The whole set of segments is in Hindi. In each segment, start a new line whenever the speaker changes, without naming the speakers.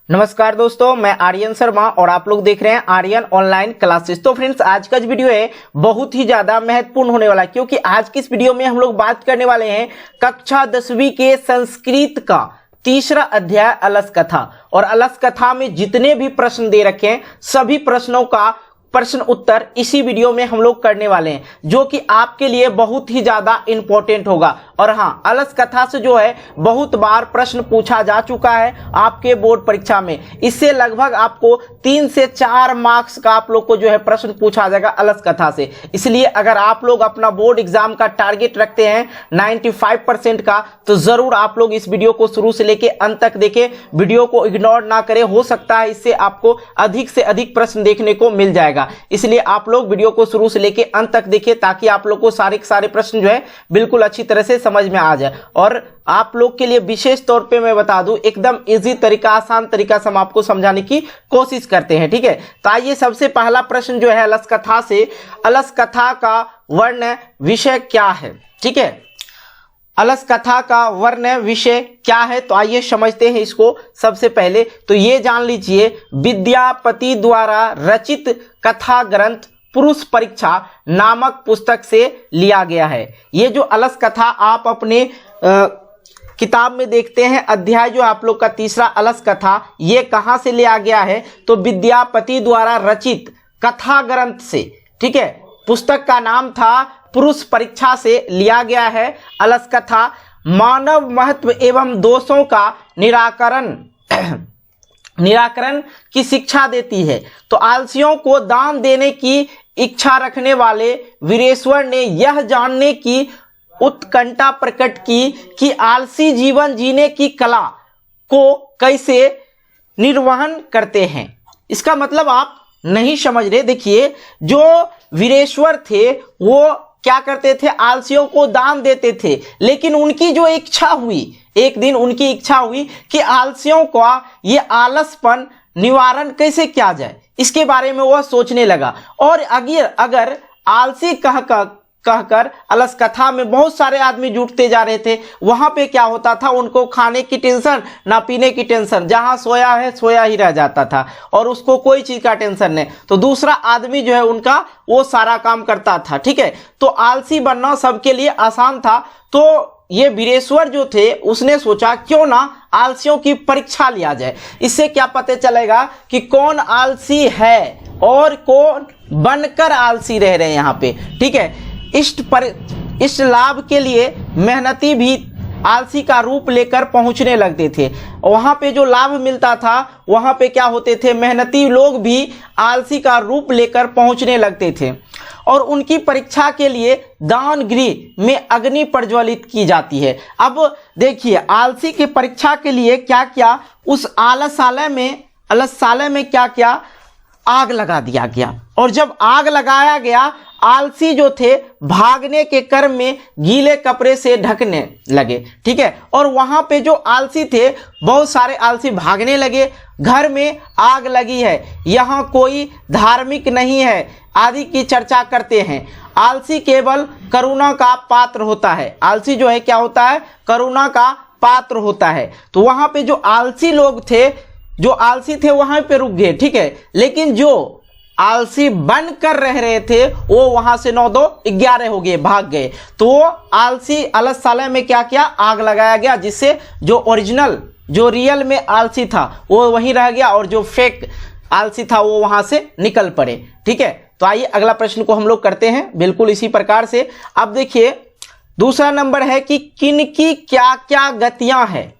नमस्कार दोस्तों, मैं आर्यन शर्मा और आप लोग देख रहे हैं आर्यन ऑनलाइन क्लासेस। तो फ्रेंड्स, आज का जो वीडियो है बहुत ही ज्यादा महत्वपूर्ण होने वाला है, क्योंकि आज की इस वीडियो में हम लोग बात करने वाले हैं कक्षा 10वीं के संस्कृत का तीसरा अध्याय अलस कथा। और अलस कथा में जितने भी प्रश्न दे रखे हैं सभी प्रश्नों का प्रश्न उत्तर इसी वीडियो में हम लोग करने वाले हैं, जो कि आपके लिए बहुत ही ज्यादा इंपॉर्टेंट होगा। और हाँ, अलस कथा से जो है बहुत बार प्रश्न पूछा जा चुका है आपके बोर्ड परीक्षा में। इससे लगभग आपको 3 से 4 मार्क्स का आप लोग को जो है प्रश्न पूछा जाएगा अलस कथा से। इसलिए अगर आप लोग अपना बोर्ड एग्जाम का टारगेट रखते हैं 95% का, तो जरूर आप लोग इस वीडियो को शुरू से लेके अंत तक देखें, वीडियो को इग्नोर ना करें। हो सकता है इससे आपको अधिक से अधिक प्रश्न देखने को मिल जाएगा। इसलिए आप लोग वीडियो को शुरू से लेके अंत तक देखिए, ताकि आप लोग को सारे के सारे प्रश्न जो है बिल्कुल अच्छी तरह से समझ में आ जाए। और आप लोग के लिए विशेष तौर पे मैं बता दूं, एकदम इजी तरीका, आसान तरीका से हम आपको समझाने की कोशिश करते हैं। ठीक है, तो आइए सबसे पहला प्रश्न जो है अलस कथा से, अलस कथा का वर्ण विषय क्या है। ठीक है, अलस कथा का वर्ण विषय क्या है, तो आइए समझते हैं इसको। सबसे पहले तो ये जान लीजिए, विद्यापति द्वारा रचित कथा ग्रंथ पुरुष परीक्षा नामक पुस्तक से लिया गया है। ये जो अलस कथा आप अपने किताब में देखते हैं, अध्याय जो आप लोग का तीसरा अलस कथा, ये कहाँ से लिया गया है, तो विद्यापति द्वारा रचित कथा ग्रंथ से। ठीक है, पुस्तक का नाम था पुरुष परीक्षा से लिया गया है। अलस कथा मानव महत्व एवं दोषों का निराकरण की शिक्षा देती है। तो आलसियों को दान देने की इच्छा रखने वाले वीरेश्वर ने यह जानने की उत्कंठा प्रकट की कि आलसी जीवन जीने की कला को कैसे निर्वहन करते हैं। इसका मतलब आप नहीं समझ रहे। देखिए, जो वीरेश्वर थे वो क्या करते थे, आलसियों को दान देते थे, लेकिन उनकी जो इच्छा हुई, एक दिन उनकी इच्छा हुई कि आलसियों का ये आलसपन निवारण कैसे किया जाए, इसके बारे में वह सोचने लगा। और अगर आलसी कहकर अलस कथा में बहुत सारे आदमी जुटते जा रहे थे, वहां पे क्या होता था, उनको खाने की टेंशन ना पीने की टेंशन, जहां सोया है सोया ही रह जाता था और उसको कोई चीज का टेंशन नहीं, तो दूसरा आदमी जो है उनका वो सारा काम करता था। ठीक है, तो आलसी बनना सबके लिए आसान था। तो ये वीरेश्वर जो थे उसने सोचा क्यों ना आलसियों की परीक्षा लिया जाए। इससे क्या पता चलेगा कि कौन आलसी है और कौन बनकर आलसी रह रहे हैं यहाँ पे। ठीक है, इष्ट लाभ के लिए मेहनती भी आलसी का रूप लेकर पहुंचने लगते थे। वहां पे जो लाभ मिलता था वहां पे क्या होते थे, मेहनती लोग भी आलसी का रूप लेकर पहुंचने लगते थे। और उनकी परीक्षा के लिए दान गृह में अग्नि प्रज्वलित की जाती है। अब देखिए, आलसी की परीक्षा के लिए क्या क्या, उस आलसालय में क्या क्या आग लगा दिया गया। और जब आग लगाया गया, आलसी जो थे भागने के क्रम में गीले कपड़े से ढकने लगे। ठीक है, और वहां पे जो आलसी थे, बहुत सारे आलसी भागने लगे। घर में आग लगी है, यहाँ कोई धार्मिक नहीं है आदि की चर्चा करते हैं। आलसी केवल करुणा का पात्र होता है। आलसी जो है क्या होता है, करुणा का पात्र होता है। तो वहां पे जो आलसी लोग थे, जो आलसी थे वहां पे रुक गए। ठीक है, लेकिन जो आलसी बन कर रह रहे थे वो वहां से 9 2 11 हो गए, भाग गए। तो आलसी अलसालय में क्या किया, आग लगाया गया, जिससे जो ओरिजिनल, जो रियल में आलसी था वो वहीं रह गया और जो फेक आलसी था वो वहां से निकल पड़े। ठीक है, तो आइए अगला प्रश्न को हम लोग करते हैं बिल्कुल इसी प्रकार से। अब देखिए, दूसरा नंबर है कि किनकी क्या क्या गतियां हैं,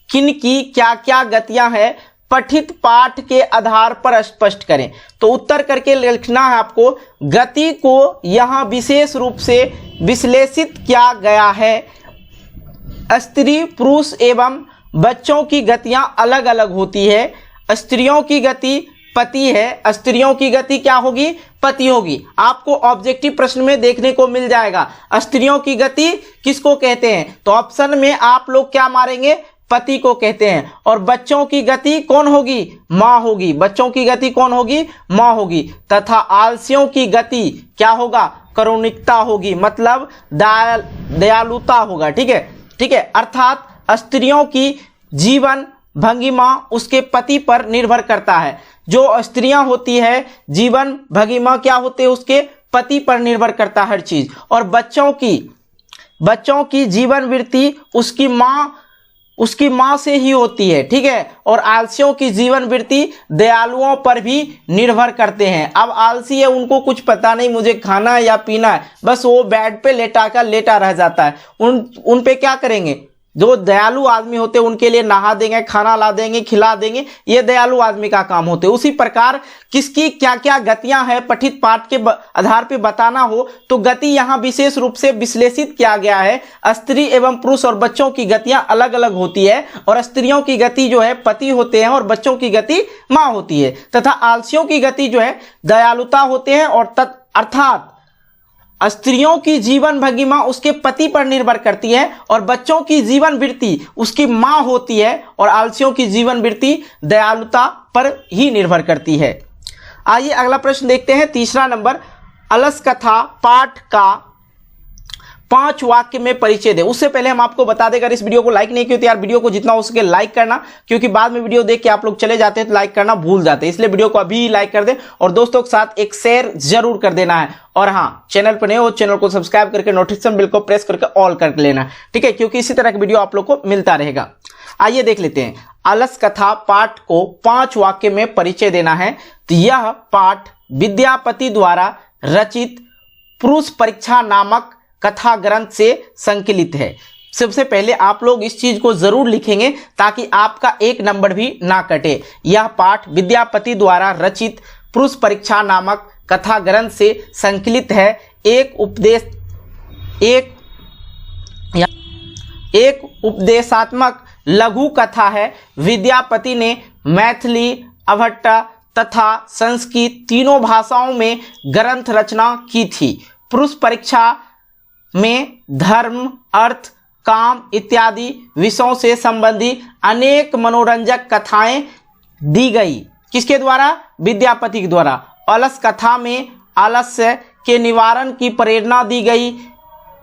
किनकी क्या क्या गतियां हैं, पठित पाठ के आधार पर स्पष्ट करें। तो उत्तर करके लिखना है आपको। गति को यहां विशेष रूप से विश्लेषित किया गया है। स्त्री, पुरुष एवं बच्चों की गतियां अलग अलग होती है। स्त्रियों की गति पति है, स्त्रियों की गति क्या होगी, पति होगी। आपको ऑब्जेक्टिव प्रश्न में देखने को मिल जाएगा स्त्रियों की गति किसको कहते हैं, तो ऑप्शन में आप लोग क्या मारेंगे, पति को कहते हैं। और बच्चों की गति कौन होगी, माँ होगी। बच्चों की गति कौन होगी, माँ होगी। तथा आलसियों की गति क्या होगा, करुणिकता होगी, मतलब दयालुता होगा। ठीक है, अर्थात स्त्रियों की जीवन भंगिमा उसके पति पर निर्भर करता है। जो स्त्रियां होती है जीवन भंगिमा क्या होते हैं, उसके पति पर निर्भर करता है हर चीज। और बच्चों की जीवन वृत्ति उसकी माँ से ही होती है, ठीक है। और आलसियों की जीवन वृत्ति दयालुओं पर भी निर्भर करते हैं। अब आलसी है, उनको कुछ पता नहीं मुझे खाना है या पीना है, बस वो बेड पे लेटा रह जाता है। उन पे क्या करेंगे, जो दयालु आदमी होते हैं उनके लिए नहा देंगे, खाना ला देंगे, खिला देंगे, ये दयालु आदमी का काम होते हैं। उसी प्रकार किसकी क्या क्या गतियां हैं पठित पाठ के आधार पे बताना हो तो गति यहाँ विशेष रूप से विश्लेषित किया गया है। स्त्री एवं पुरुष और बच्चों की गतियां अलग अलग होती है, और स्त्रियों की गति जो है पति होते हैं और बच्चों की गति माँ होती है, तथा आलसियों की गति जो है दयालुता होते हैं। और अर्थात स्त्रियों की जीवन भंगिमा उसके पति पर निर्भर करती है और बच्चों की जीवन वृत्ति उसकी मां होती है, और आलसियों की जीवन वृत्ति दयालुता पर ही निर्भर करती है। आइए अगला प्रश्न देखते हैं, तीसरा नंबर, अलस कथा पाठ का 5 वाक्य में परिचय दे। उससे पहले हम आपको बता दें, अगर इस वीडियो को लाइक नहीं किया तो यार वीडियो को जितना हो सके लाइक करना, क्योंकि बाद में वीडियो देख के आप लोग चले जाते हैं तो लाइक करना भूल जाते हैं, इसलिए वीडियो को अभी लाइक कर दें और दोस्तों के साथ एक शेयर जरूर कर देना है। और हाँ, चैनल पर नए हो चैनल को सब्सक्राइब करके नोटिफिकेशन बिल को प्रेस करके ऑल कर लेना, ठीक है, क्योंकि इसी तरह का वीडियो आप लोग को मिलता रहेगा। आइए देख लेते हैं, अलस कथा पाठ को 5 वाक्य में परिचय देना है। तो यह पाठ विद्यापति द्वारा रचित पुरुष परीक्षा नामक कथा ग्रंथ से संकलित है। सबसे पहले आप लोग इस चीज को जरूर लिखेंगे ताकि आपका 1 नंबर भी ना कटे। यह पाठ विद्यापति द्वारा रचित पुरुष परीक्षा नामक कथा ग्रंथ से संकलित है। एक उपदेशात्मक लघु कथा है। विद्यापति ने मैथिली, अभट्ट तथा संस्कृत तीनों भाषाओं में ग्रंथ रचना की थी। पुरुष परीक्षा में धर्म, अर्थ, काम इत्यादि विषयों से संबंधित अनेक मनोरंजक कथाएं दी गई। किसके द्वारा? विद्यापति के द्वारा। अलस कथा में आलस्य के निवारण की प्रेरणा दी गई।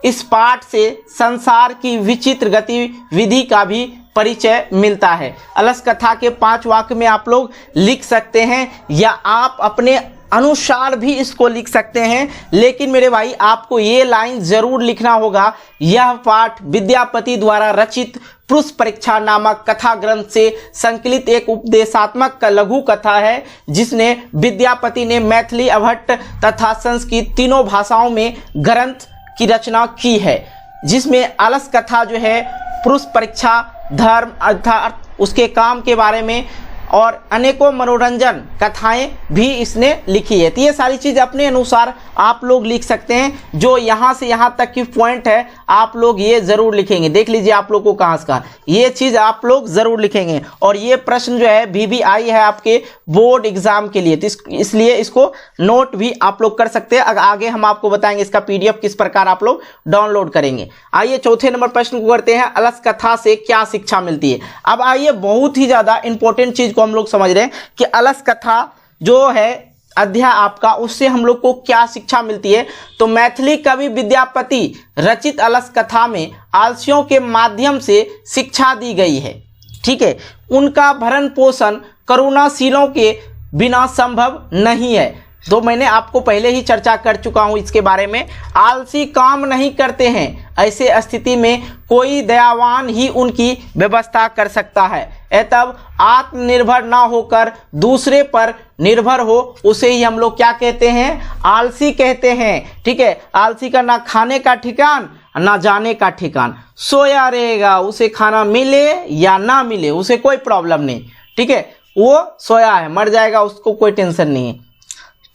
इस पाठ से संसार की विचित्र गतिविधि का भी परिचय मिलता है। अलस कथा के 5 वाक्य में आप लोग लिख सकते हैं या आप अपने अनुसार भी इसको लिख सकते हैं, लेकिन मेरे भाई आपको ये लाइन जरूर लिखना होगा, यह पाठ विद्यापति द्वारा रचित पुरुष परीक्षा नामक कथा ग्रंथ से संकलित एक उपदेशात्मक लघु कथा है, जिसने विद्यापति ने मैथिली, अभट्ट तथा संस्कृत तीनों भाषाओं में ग्रंथ की रचना की है, जिसमें अलस कथा जो है पुरुष परीक्षा, धर्म, अर्थात उसके काम के बारे में और अनेकों मनोरंजन कथाएं भी इसने लिखी है। तो ये सारी चीज़ अपने अनुसार आप लोग लिख सकते हैं। जो यहाँ से यहाँ तक की पॉइंट है आप लोग ये ज़रूर लिखेंगे। देख लीजिए आप लोग को कहाँ से कहाँ ये चीज़ आप लोग ज़रूर लिखेंगे। और ये प्रश्न जो है VVI है आपके बोर्ड एग्जाम के लिए, तो इसलिए इसको नोट भी आप लोग कर सकते हैं। आगे हम आपको बताएंगे इसका PDF किस प्रकार आप लोग डाउनलोड करेंगे। आइए चौथे नंबर प्रश्न को करते हैं, अलस कथा से क्या शिक्षा मिलती है। अब आइए बहुत ही ज़्यादा इंपॉर्टेंट चीज़ हम लोग समझ रहे हैं कि अलस कथा जो है अध्याय आपका, उससे हम लोग को क्या शिक्षा मिलती है। तो मैथिली कवि विद्यापति रचित अलस कथा में आलसियों के माध्यम से शिक्षा दी गई है, ठीक है। उनका भरण पोषण करुणाशीलों के बिना संभव नहीं है। तो मैंने आपको पहले ही चर्चा कर चुका हूं इसके बारे में। आलसी काम नहीं करते हैं, ऐसे स्थिति में कोई दयावान ही उनकी व्यवस्था कर सकता है। तब आत्मनिर्भर ना होकर दूसरे पर निर्भर हो, उसे ही हम लोग क्या कहते हैं? आलसी कहते हैं, ठीक है। आलसी का ना खाने का ठिकान ना जाने का ठिकान, सोया रहेगा, उसे खाना मिले या ना मिले उसे कोई प्रॉब्लम नहीं, ठीक है। वो सोया है, मर जाएगा, उसको कोई टेंशन नहीं है।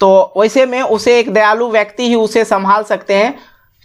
तो वैसे में उसे एक दयालु व्यक्ति ही उसे संभाल सकते हैं,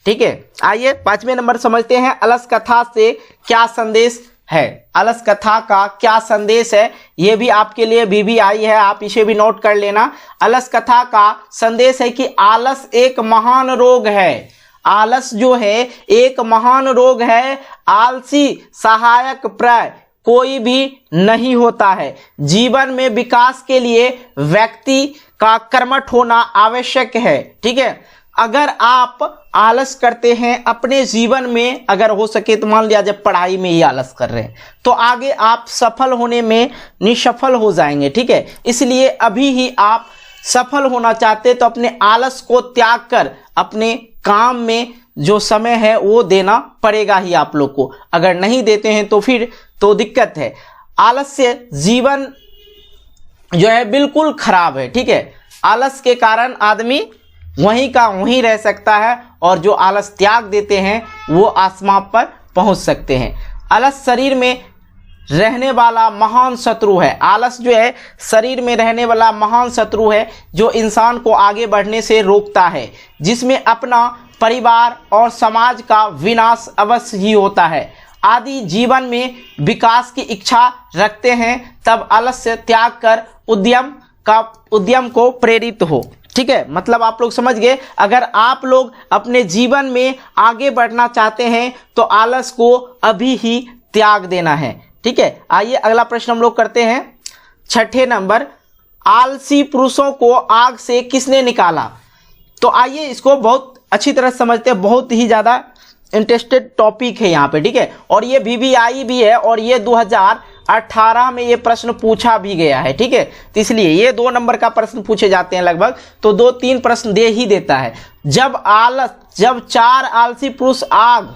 ठीक है। आइए 5वें नंबर समझते हैं, अलस कथा से क्या संदेश है। अलस कथा का क्या संदेश है ये भी आपके लिए VVI है, आप इसे भी नोट कर लेना। अलस कथा का संदेश है कि आलस एक महान रोग है। आलस जो है एक महान रोग है। आलसी सहायक प्राय कोई भी नहीं होता है। जीवन में विकास के लिए व्यक्ति का कर्मठ होना आवश्यक है, ठीक है। अगर आप आलस करते हैं अपने जीवन में, अगर हो सके तो मान लिया जब पढ़ाई में ही आलस कर रहे हैं तो आगे आप सफल होने में निसफल हो जाएंगे। ठीक है, इसलिए अभी ही आप सफल होना चाहते तो अपने आलस को त्याग कर अपने काम में जो समय है वो देना पड़ेगा ही आप लोग को। अगर नहीं देते हैं तो फिर तो दिक्कत है। आलस से जीवन जो है बिल्कुल खराब है। ठीक है, आलस के कारण आदमी वहीं का वहीं रह सकता है और जो आलस त्याग देते हैं वो आसमां पर पहुंच सकते हैं। आलस शरीर में रहने वाला महान शत्रु है। आलस जो है शरीर में रहने वाला महान शत्रु है जो इंसान को आगे बढ़ने से रोकता है, जिसमें अपना परिवार और समाज का विनाश अवश्य ही होता है। आदि जीवन में विकास की इच्छा रखते हैं तब आलस्य त्याग कर उद्यम को प्रेरित हो। ठीक है, मतलब आप लोग समझ गए। अगर आप लोग अपने जीवन में आगे बढ़ना चाहते हैं तो आलस को अभी ही त्याग देना है। ठीक है, आइए अगला प्रश्न हम लोग करते हैं। 6ठे नंबर, आलसी पुरुषों को आग से किसने निकाला? तो आइए इसको बहुत अच्छी तरह समझते हैं, बहुत ही ज़्यादा इंटरेस्टेड टॉपिक है यहाँ पे। ठीक है, और ये VVI भी है और ये 2018 में ये प्रश्न पूछा भी गया है। ठीक है, तो इसलिए ये 2 नंबर का प्रश्न पूछे जाते हैं लगभग, तो 2-3 प्रश्न दे ही देता है। जब 4 आलसी पुरुष आग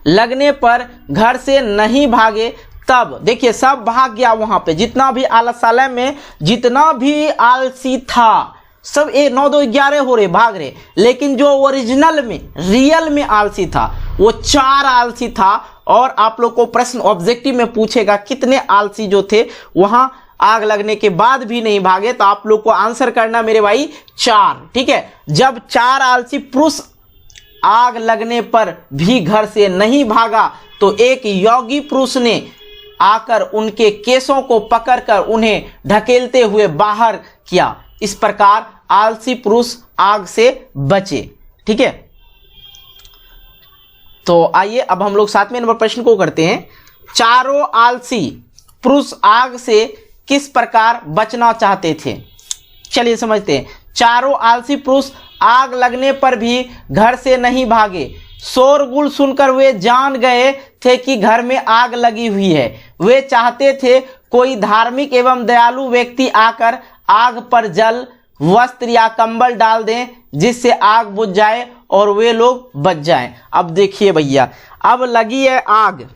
लगने पर घर से नहीं भागे तब देखिए सब भाग गया वहां पे, जितना भी आलसालय में जितना भी आलसी था सब 9, 2, 11 हो रहे भाग रहे, लेकिन जो ओरिजिनल में रियल में आलसी था वो 4 आलसी था। और आप लोग को प्रश्न ऑब्जेक्टिव में पूछेगा कितने आलसी जो थे वहां आग लगने के बाद भी नहीं भागे, तो आप लोग को आंसर करना मेरे भाई 4। ठीक है, जब 4 आलसी पुरुष आग लगने पर भी घर से नहीं भागा तो एक योगी पुरुष ने आकर उनके केसों को पकड़कर उन्हें ढकेलते हुए बाहर किया। इस प्रकार आलसी पुरुष आग से बचे। ठीक है, तो आइए अब हम लोग 7वें नंबर प्रश्न को करते हैं। चारों आलसी पुरुष आग से किस प्रकार बचना चाहते थे? चलिए समझते हैं। चारों आलसी पुरुष आग लगने पर भी घर से नहीं भागे। शोरगुल सुनकर वे जान गए थे कि घर में आग लगी हुई है। वे चाहते थे कोई धार्मिक एवं दयालु व्यक्ति आकर आग पर जल, वस्त्र या कंबल डाल दें जिससे आग बुझ जाए और वे लोग बच जाएं। अब देखिए भैया, अब लगी है आग,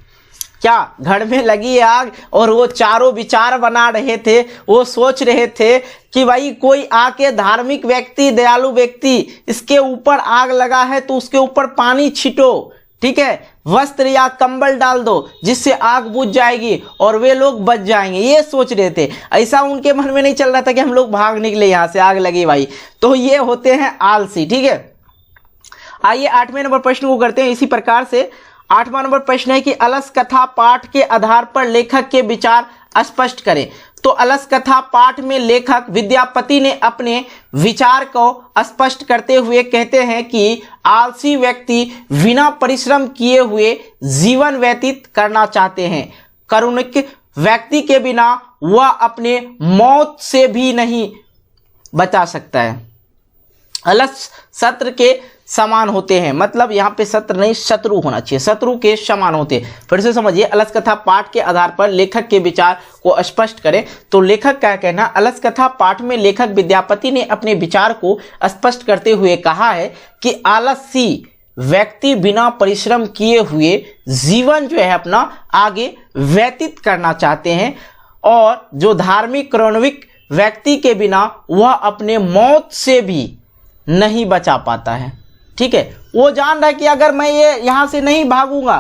क्या घर में लगी है आग, और वो चारों विचार बना रहे थे, वो सोच रहे थे कि भाई कोई आके धार्मिक व्यक्ति, दयालु व्यक्ति, इसके ऊपर आग लगा है तो उसके ऊपर पानी छिटो, ठीक है, वस्त्र या कंबल डाल दो जिससे आग बुझ जाएगी और वे लोग बच जाएंगे। ये सोच रहे थे, ऐसा उनके मन में नहीं चल रहा था कि हम लोग भाग निकले यहाँ से, आग लगी भाई। तो ये होते हैं आलसी। ठीक है, आइए 8वें नंबर प्रश्न को करते हैं इसी प्रकार से। 8वां नंबर प्रश्न है कि अलस कथा पाठ के आधार पर लेखक के विचार स्पष्ट करें। तो अलस कथा पाठ में लेखक विद्यापति ने अपने विचार को स्पष्ट करते हुए कहते हैं कि आलसी व्यक्ति बिना परिश्रम किए हुए जीवन व्यतीत करना चाहते हैं। करुणिक व्यक्ति के बिना वह अपने मौत से भी नहीं बचा सकता है। अलस शत्रु के समान होते हैं, मतलब यहाँ पे शत्रु नहीं शत्रु होना चाहिए, शत्रु के समान होते हैं। फिर से समझिए, अलस कथा पाठ के आधार पर लेखक के विचार को स्पष्ट करें। तो लेखक का कहना, अलस कथा पाठ में लेखक विद्यापति ने अपने विचार को स्पष्ट करते हुए कहा है कि आलसी व्यक्ति बिना परिश्रम किए हुए जीवन जो है अपना आगे व्यतीत करना चाहते हैं, और जो धार्मिक करुणिक व्यक्ति के बिना वह अपने मौत से भी नहीं बचा पाता है। ठीक है, वो जान रहा है कि अगर मैं ये यहाँ से नहीं भागूंगा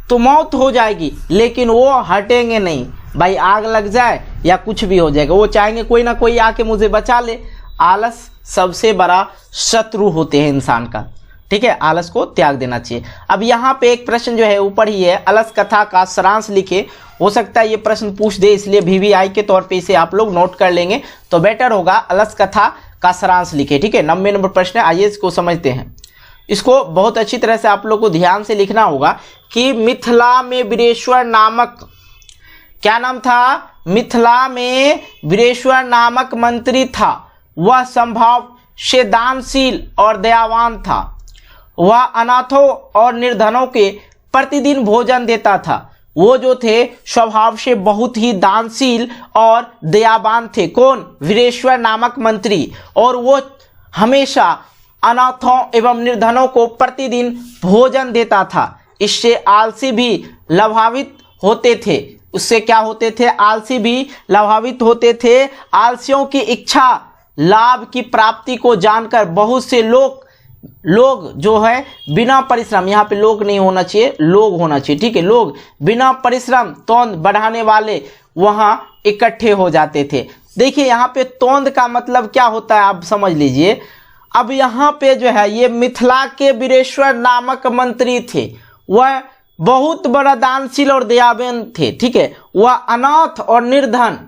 तो मौत हो जाएगी, लेकिन वो हटेंगे नहीं, भाई आग लग जाए या कुछ भी हो जाएगा, वो चाहेंगे कोई ना कोई आके मुझे बचा ले। आलस सबसे बड़ा शत्रु होते हैं इंसान का। ठीक है, आलस को त्याग देना चाहिए। अब यहाँ पे एक प्रश्न जो है ऊपर ही है, अलस कथा का सारांश लिखे। हो सकता है ये प्रश्न पूछ दे, इसलिए VVI के तौर पे इसे आप लोग नोट कर लेंगे तो बेटर होगा। अलस कथा का सारांश लिखे। ठीक है, 90 नंबर प्रश्न है, आइए इसको समझते हैं। इसको बहुत अच्छी तरह से आप लोग को ध्यान से लिखना होगा कि मिथिला में वीरेश्वर नामक, क्या नाम था? मिथिला में वीरेश्वर नामक मंत्री था। वह संभव से दानशील और दयावान था। वह अनाथों और निर्धनों के प्रतिदिन भोजन देता था। वो जो थे स्वभाव से बहुत ही दानशील और दयावान थे। कौन? वीरेश्वर नामक मंत्री। और वो हमेशा अनाथों एवं निर्धनों को प्रतिदिन भोजन देता था। इससे आलसी भी लाभान्वित होते थे। उससे क्या होते थे? आलसी भी लाभान्वित होते थे। आलसियों की इच्छा लाभ की प्राप्ति को जानकर बहुत से लोग जो है बिना परिश्रम, यहाँ पे लोग नहीं होना चाहिए, लोग होना चाहिए, ठीक है, लोग बिना परिश्रम तोंद बढ़ाने वाले वहां इकट्ठे हो जाते थे। देखिए यहाँ पे तोंद का मतलब क्या होता है आप समझ लीजिए। अब यहाँ पे जो है ये मिथिला के वीरेश्वर नामक मंत्री थे। वह बहुत बड़ा दानशील और दयावान थे, ठीक है। वह अनाथ और निर्धन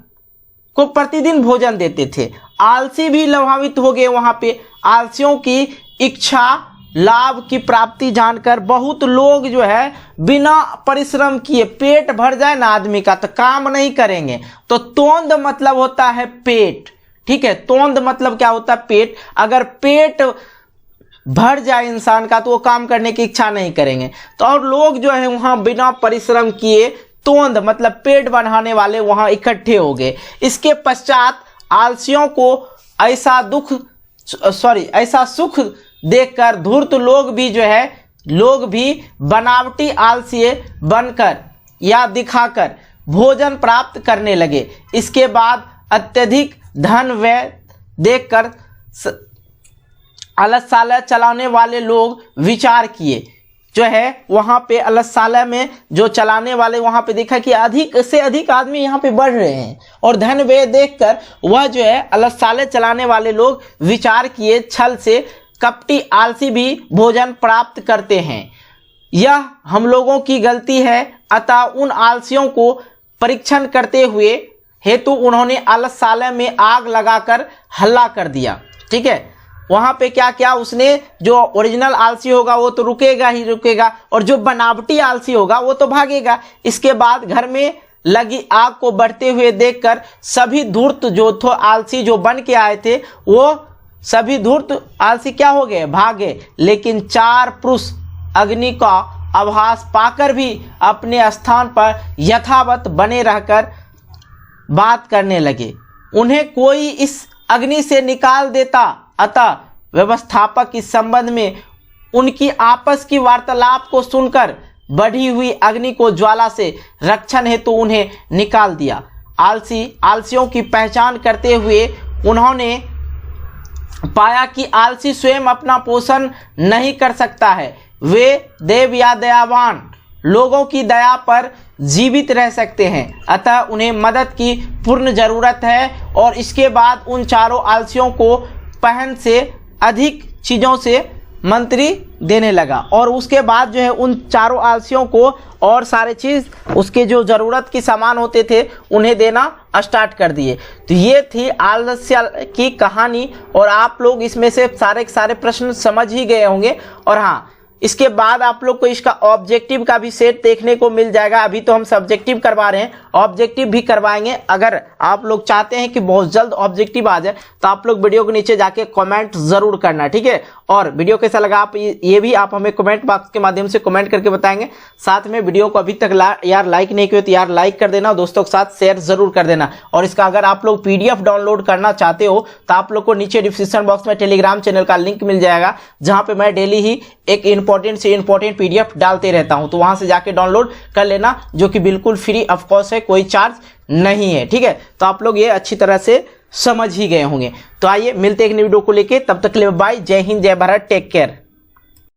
को प्रतिदिन भोजन देते थे। आलसी भी लाभान्वित हो गए वहां पे। आलसियों की इच्छा लाभ की प्राप्ति जानकर बहुत लोग जो है बिना परिश्रम किए, पेट भर जाए ना आदमी का तो काम नहीं करेंगे। तो तोंद मतलब होता है पेट, ठीक है। तोंद मतलब क्या होता है? पेट। अगर पेट भर जाए इंसान का तो वो काम करने की इच्छा नहीं करेंगे। तो और लोग जो है वहां बिना परिश्रम किए, तोंद मतलब पेट बढ़ाने वाले वहां इकट्ठे हो गए। इसके पश्चात आलसियों को ऐसा सुख देखकर धूर्त लोग भी बनावटी आलसी बनकर या दिखाकर भोजन प्राप्त करने लगे। इसके बाद अत्यधिक धन व्यय देखकर अलसालय चलाने वाले लोग विचार किए। जो है वहां पे अलसालय में जो चलाने वाले वहां पे देखा कि अधिक से अधिक आदमी यहाँ पे बढ़ रहे हैं और धन व्यय देखकर वह जो है अलसालय चलाने वाले लोग विचार किए, छल से कपटी आलसी भी भोजन प्राप्त करते हैं, यह हम लोगों की गलती है। अतः उन आलसियों को परीक्षण करते हुए हेतु उन्होंने अलसालय में आग लगाकर हल्ला कर दिया, ठीक है। वहां पे क्या क्या उसने, जो ओरिजिनल आलसी होगा वो तो रुकेगा ही रुकेगा और जो बनावटी आलसी होगा वो तो भागेगा। इसके बाद घर में लगी आग को बढ़ते हुए देखकर सभी धूर्त जो थे आलसी जो बन के आए थे वो सभी धूर्त आलसी क्या हो गए? भागे। लेकिन 4 पुरुष अग्नि का आभास पाकर भी अपने स्थान पर यथावत बने रहकर बात करने लगे। उन्हें कोई इस अग्नि से निकाल देता। अतः व्यवस्थापक इस संबंध में उनकी आपस की वार्तालाप को सुनकर बढ़ी हुई अग्नि को ज्वाला से रक्षण हेतु उन्हें निकाल दिया। आलसियों की पहचान करते हुए उन्होंने पाया कि आलसी स्वयं अपना पोषण नहीं कर सकता है। वे देव या दयावान लोगों की दया पर जीवित रह सकते हैं। अतः उन्हें मदद की पूर्ण जरूरत है। और इसके बाद उन चारों आलसियों को पहन से अधिक चीज़ों से मंत्री देने लगा और उसके बाद जो है उन चारों आलसियों को और सारे चीज़ उसके जो ज़रूरत की सामान होते थे उन्हें देना स्टार्ट कर दिए। तो ये थी आलस्य की कहानी और आप लोग इसमें से सारे के सारे प्रश्न समझ ही गए होंगे। और हाँ, इसके बाद आप लोग को इसका ऑब्जेक्टिव का भी सेट देखने को मिल जाएगा। अभी तो हम सब्जेक्टिव करवा रहे हैं, ऑब्जेक्टिव भी करवाएंगे। अगर आप लोग चाहते हैं कि बहुत जल्द ऑब्जेक्टिव आ जाए तो आप लोग वीडियो के नीचे जाके कमेंट जरूर करना, ठीक है। और वीडियो कैसा लगा आप ये भी आप हमें कमेंट बॉक्स के माध्यम से कमेंट करके बताएंगे। साथ में वीडियो को अभी तक यार लाइक नहीं किया तो यार लाइक कर देना, दोस्तों के साथ शेयर जरूर कर देना। और इसका अगर आप लोग PDF डाउनलोड करना चाहते हो तो आप लोग को नीचे डिस्क्रिप्शन बॉक्स में टेलीग्राम चैनल का लिंक मिल जाएगा, जहां पे मैं डेली ही एक इंपॉर्टेंट से इंपॉर्टेंट PDF डालते रहता हूं। तो वहां से जाके डाउनलोड कर लेना, जो कि बिल्कुल फ्री ऑफ कॉस्ट है, कोई चार्ज नहीं है, ठीक है। तो आप लोग ये अच्छी तरह से समझ ही गए होंगे। तो आइए मिलते हैं एक नई वीडियो को लेके, तब तक के लिए बाय, जय हिंद, जय भारत, टेक केयर।